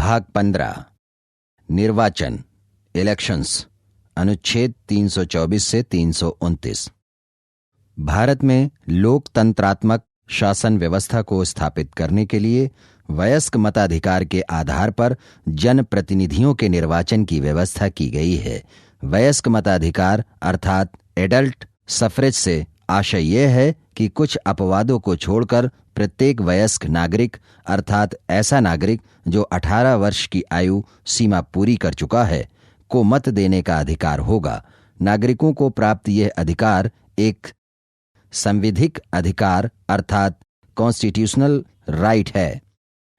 भाग 15 निर्वाचन इलेक्शंस अनुच्छेद 324 से 329। भारत में लोकतंत्रात्मक शासन व्यवस्था को स्थापित करने के लिए वयस्क मताधिकार के आधार पर जनप्रतिनिधियों के निर्वाचन की व्यवस्था की गई है। वयस्क मताधिकार अर्थात एडल्ट सफरेज से आशय यह है कि कुछ अपवादों को छोड़कर प्रत्येक वयस्क नागरिक अर्थात ऐसा नागरिक जो 18 वर्ष की आयु सीमा पूरी कर चुका है को मत देने का अधिकार होगा। नागरिकों को प्राप्त यह अधिकार एक संविधिक अधिकार अर्थात कॉन्स्टिट्यूशनल राइट है,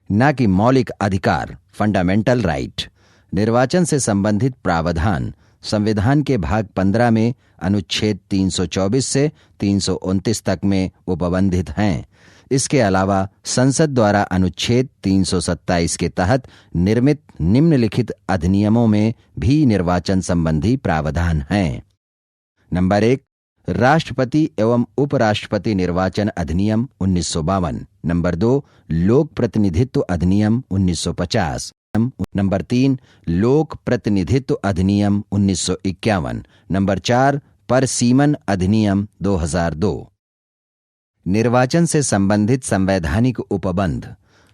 न कि मौलिक अधिकार फंडामेंटल राइट। निर्वाचन से संबंधित प्रावधान संविधान के भाग 15 में अनुच्छेद 324 से 329 तक में उपबंधित हैं। इसके अलावा संसद द्वारा अनुच्छेद 327 के तहत निर्मित निम्नलिखित अधिनियमों में भी निर्वाचन संबंधी प्रावधान हैं। नंबर 1, राष्ट्रपति एवं उपराष्ट्रपति निर्वाचन अधिनियम 1952। नंबर 2, लोक प्रतिनिधित्व अधिनियम 1950। नंबर 3, लोक प्रतिनिधित्व अधिनियम 1951। नंबर 4, परसीमन अधिनियम 2002। निर्वाचन से संबंधित संवैधानिक उपबंध।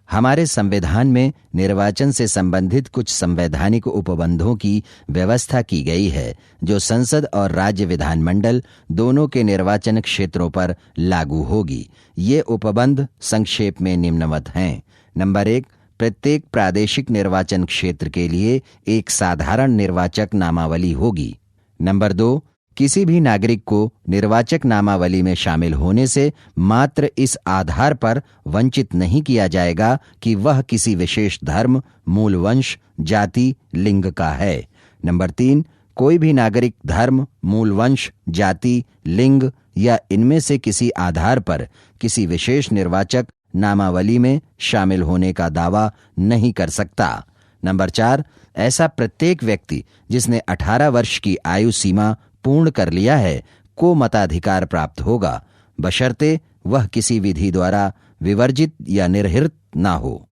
हमारे संविधान में निर्वाचन से संबंधित कुछ संवैधानिक उपबंधों की व्यवस्था की गई है जो संसद और राज्य विधानमंडल दोनों के निर्वाचन क्षेत्रों पर लागू होगी। ये उपबंध संक्षेप में निम्नवत हैं। नंबर 1, प्रत्येक प्रादेशिक निर्वाचन क्षेत्र के लिए एक साधारण निर्वाचक नामावली होगी। नंबर 2, किसी भी नागरिक को निर्वाचक नामावली में शामिल होने से मात्र इस आधार पर वंचित नहीं किया जाएगा कि वह किसी विशेष धर्म, मूल वंश, जाति, लिंग का है। नंबर 3, कोई भी नागरिक धर्म, मूल वंश, जाति, लिंग या इनमें से किसी आधार पर किसी विशेष निर्वाचक नामावली में शामिल होने का दावा नहीं कर सकता। नंबर 4, ऐसा प्रत्येक व्यक्ति जिसने 18 वर्ष की आयु सीमा पूर्ण कर लिया है को मताधिकार प्राप्त होगा, बशर्ते वह किसी विधि द्वारा विवर्जित या निर्हित न हो।